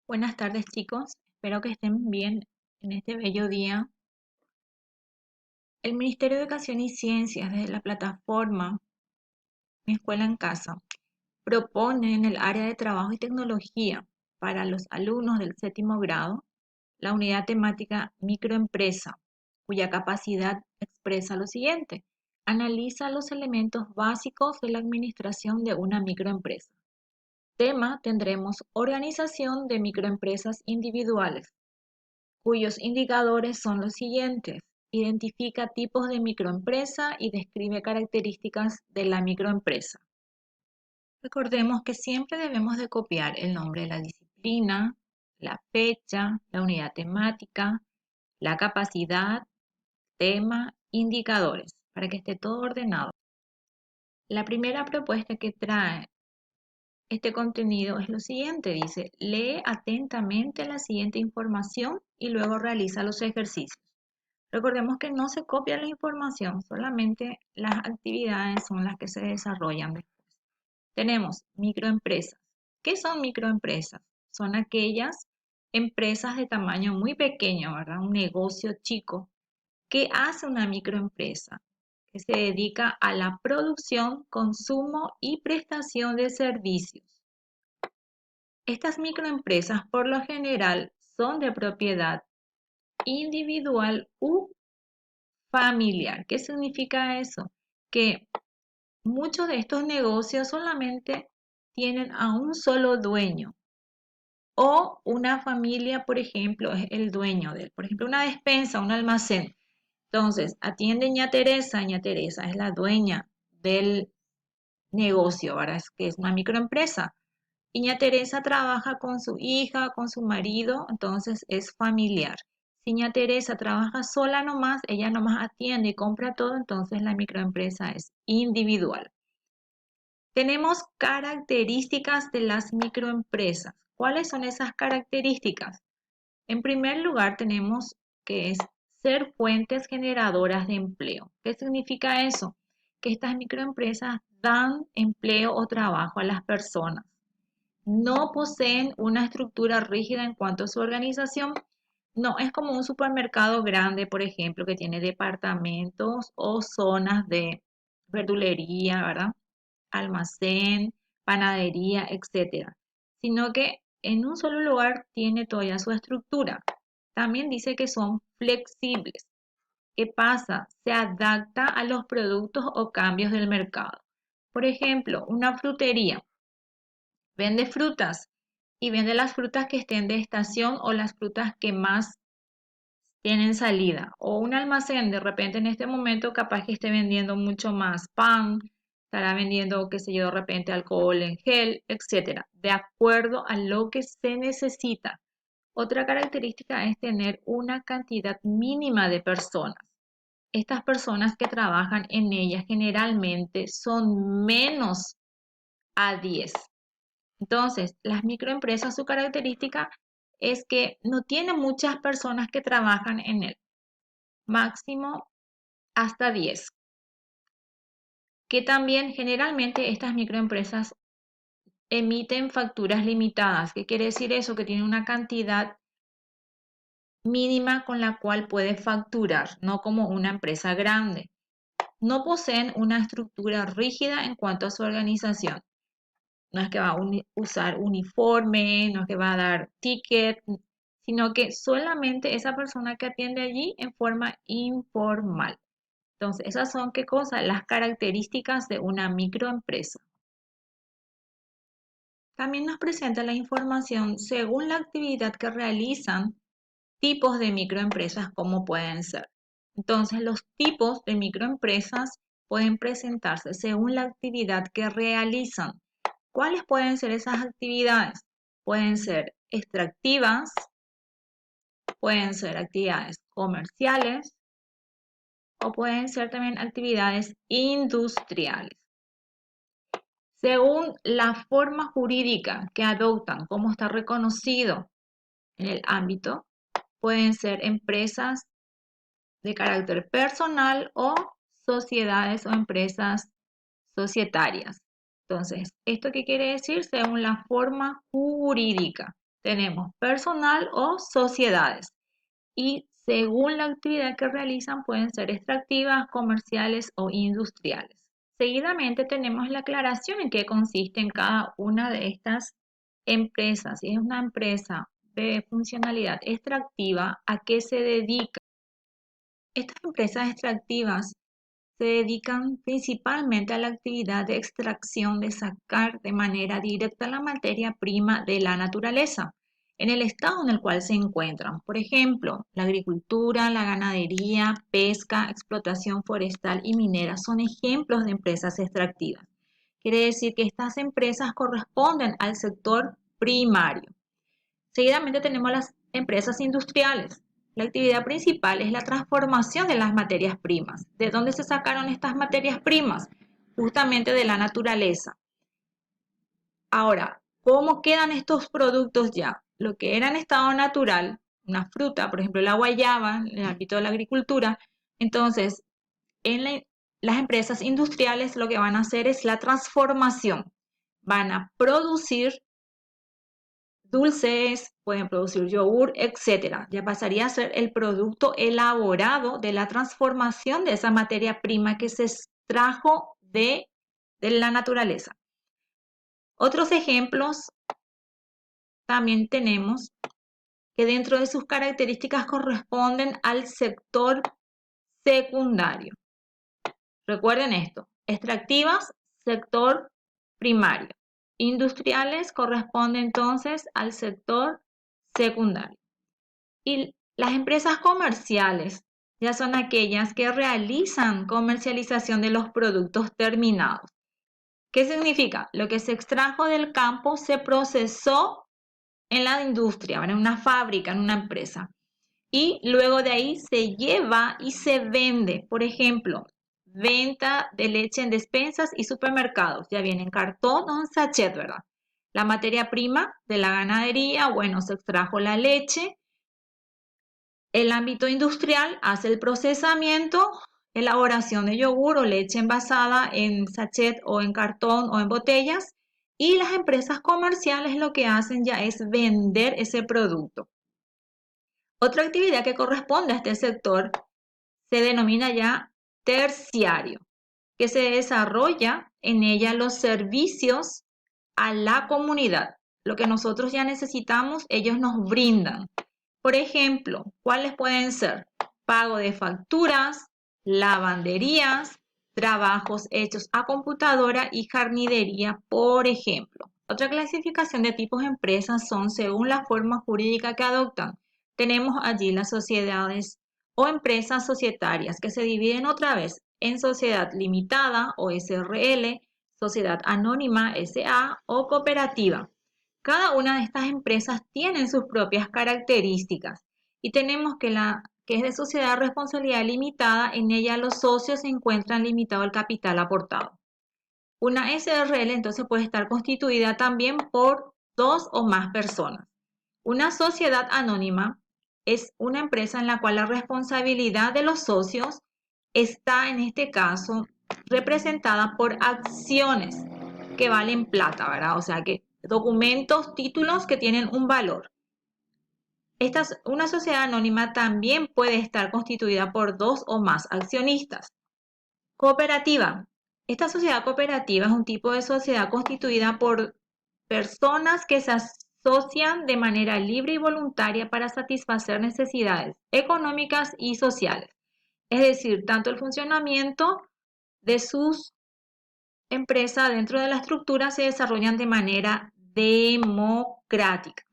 Buenas tardes, chicos. Espero que estén bien en este bello día. El Ministerio de Educación y Ciencias, desde la plataforma Mi Escuela en Casa, propone en el área de trabajo y tecnología para los alumnos del séptimo grado la unidad temática microempresa, cuya capacidad expresa lo siguiente: analiza los elementos básicos de la administración de una microempresa. Tema: tendremos organización de microempresas individuales, cuyos indicadores son los siguientes. Identifica tipos de microempresa y describe características de la microempresa. Recordemos que siempre debemos de copiar el nombre de la disciplina, la fecha, la unidad temática, la capacidad, tema, indicadores, para que esté todo ordenado. La primera propuesta que trae este contenido es lo siguiente: dice, lee atentamente la siguiente información y luego realiza los ejercicios. Recordemos que no se copia la información, solamente las actividades son las que se desarrollan después. Tenemos microempresas. ¿Qué son microempresas? Son aquellas empresas de tamaño muy pequeño, ¿verdad? Un negocio chico. ¿Qué hace una microempresa? Que se dedica a la producción, consumo y prestación de servicios. Estas microempresas por lo general son de propiedad individual u familiar. ¿Qué significa eso? Que muchos de estos negocios solamente tienen a un solo dueño o una familia, por ejemplo, es el dueño de él. Por ejemplo, una despensa, un almacén. Entonces, atiende ña Teresa es la dueña del negocio, ¿verdad? Que es una microempresa. Y ña Teresa trabaja con su hija, con su marido, entonces es familiar. Si ña Teresa trabaja sola nomás, ella nomás atiende y compra todo, entonces la microempresa es individual. Tenemos características de las microempresas. ¿Cuáles son esas características? En primer lugar, tenemos que es ser fuentes generadoras de empleo. ¿Qué significa eso? Que estas microempresas dan empleo o trabajo a las personas. No poseen una estructura rígida en cuanto a su organización. No es como un supermercado grande, por ejemplo, que tiene departamentos o zonas de verdulería, ¿verdad? Almacén, panadería, etcétera, sino que en un solo lugar tiene toda su estructura. También dice que son flexibles. ¿Qué pasa? Se adapta a los productos o cambios del mercado. Por ejemplo, una frutería vende frutas y vende las frutas que estén de estación o las frutas que más tienen salida. O un almacén, de repente en este momento capaz que esté vendiendo mucho más pan, estará vendiendo, qué sé yo, de repente alcohol en gel, etcétera, de acuerdo a lo que se necesita. Otra característica es tener una cantidad mínima de personas. Estas personas que trabajan en ellas generalmente son menos a 10. Entonces, las microempresas, su característica es que no tienen muchas personas que trabajan en él, máximo hasta 10. Que también generalmente estas microempresas emiten facturas limitadas. ¿Qué quiere decir eso? Que tiene una cantidad mínima con la cual puede facturar, no como una empresa grande. No poseen una estructura rígida en cuanto a su organización. No es que va a usar uniforme, no es que va a dar ticket, sino que solamente esa persona que atiende allí en forma informal. Entonces, esas son qué cosas, las características de una microempresa. También nos presenta la información según la actividad que realizan, tipos de microempresas, como pueden ser. Entonces, los tipos de microempresas pueden presentarse según la actividad que realizan. ¿Cuáles pueden ser esas actividades? Pueden ser extractivas, pueden ser actividades comerciales o pueden ser también actividades industriales. Según la forma jurídica que adoptan, como está reconocido en el ámbito, pueden ser empresas de carácter personal o sociedades o empresas societarias. Entonces, ¿esto qué quiere decir? Según la forma jurídica. tenemos personal o sociedades. Y según la actividad que realizan pueden ser extractivas, comerciales o industriales. Seguidamente tenemos la aclaración en qué consiste en cada una de estas empresas. Si es una empresa de funcionalidad extractiva, ¿a qué se dedica? Estas empresas extractivas se dedican principalmente a la actividad de extracción, de sacar de manera directa la materia prima de la naturaleza en el estado en el cual se encuentran. Por ejemplo, la agricultura, la ganadería, pesca, explotación forestal y minera son ejemplos de empresas extractivas. Quiere decir que estas empresas corresponden al sector primario. Seguidamente tenemos las empresas industriales. La actividad principal es la transformación de las materias primas. ¿De dónde se sacaron estas materias primas? Justamente de la naturaleza. Ahora, ¿cómo quedan estos productos ya? Lo que era en estado natural, una fruta, por ejemplo la guayaba, en el ámbito de la agricultura, entonces las empresas industriales lo que van a hacer es la transformación. Van a producir dulces, pueden producir yogur, etcétera. Ya pasaría a ser el producto elaborado de la transformación de esa materia prima que se extrajo de la naturaleza. Otros ejemplos también tenemos que dentro de sus características corresponden al sector secundario. Recuerden esto, extractivas, sector primario. Industriales corresponde entonces al sector secundario. Y las empresas comerciales ya son aquellas que realizan comercialización de los productos terminados. ¿Qué significa? Lo que se extrajo del campo se procesó en la industria, en una fábrica, en una empresa. Y luego de ahí se lleva y se vende. Por ejemplo, venta de leche en despensas y supermercados. Ya viene en cartón o en sachet, ¿verdad? La materia prima de la ganadería, bueno, se extrajo la leche. El ámbito industrial hace el procesamiento, elaboración de yogur o leche envasada en sachet o en cartón o en botellas. Y las empresas comerciales lo que hacen ya es vender ese producto. Otra actividad que corresponde a este sector se denomina ya terciario, que se desarrolla en ella los servicios a la comunidad. Lo que nosotros ya necesitamos, ellos nos brindan. Por ejemplo, ¿cuáles pueden ser? Pago de facturas, lavanderías, trabajos hechos a computadora y jardinería, por ejemplo. Otra clasificación de tipos de empresas son según la forma jurídica que adoptan. Tenemos allí las sociedades o empresas societarias que se dividen otra vez en sociedad limitada o SRL, sociedad anónima SA o cooperativa. Cada una de estas empresas tiene sus propias características y tenemos que la que es de sociedad de responsabilidad limitada, en ella los socios se encuentran limitados al capital aportado. Una SRL entonces puede estar constituida también por dos o más personas. Una sociedad anónima es una empresa en la cual la responsabilidad de los socios está en este caso representada por acciones que valen plata, ¿verdad? O sea que documentos, títulos que tienen un valor. Una sociedad anónima también puede estar constituida por dos o más accionistas. Cooperativa. Esta sociedad cooperativa es un tipo de sociedad constituida por personas que se asocian de manera libre y voluntaria para satisfacer necesidades económicas y sociales. Es decir, tanto el funcionamiento de sus empresas dentro de la estructura se desarrollan de manera democrática.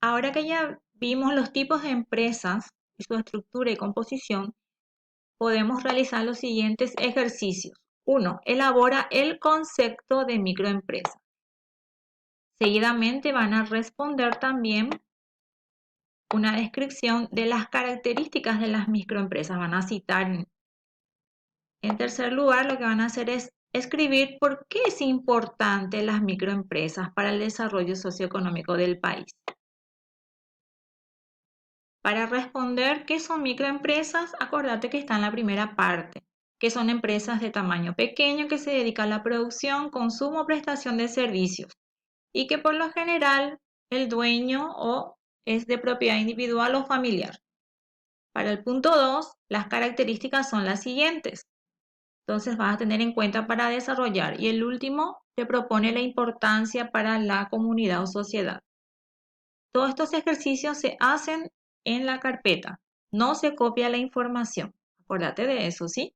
Ahora que ya vimos los tipos de empresas y su estructura y composición, podemos realizar los siguientes ejercicios. 1. Elabora el concepto de microempresa. Seguidamente van a responder también una descripción de las características de las microempresas. Van a citar. En tercer lugar, lo que van a hacer es escribir por qué es importante las microempresas para el desarrollo socioeconómico del país. Para responder qué son microempresas, acordate que está en la primera parte, que son empresas de tamaño pequeño que se dedican a la producción, consumo o prestación de servicios. y que por lo general el dueño o es de propiedad individual o familiar. Para el punto 2, las características son las siguientes. Entonces vas a tener en cuenta para desarrollar. Y el último te propone la importancia para la comunidad o sociedad. Todos estos ejercicios se hacen en la carpeta. No se copia la información. Acuérdate de eso, ¿sí?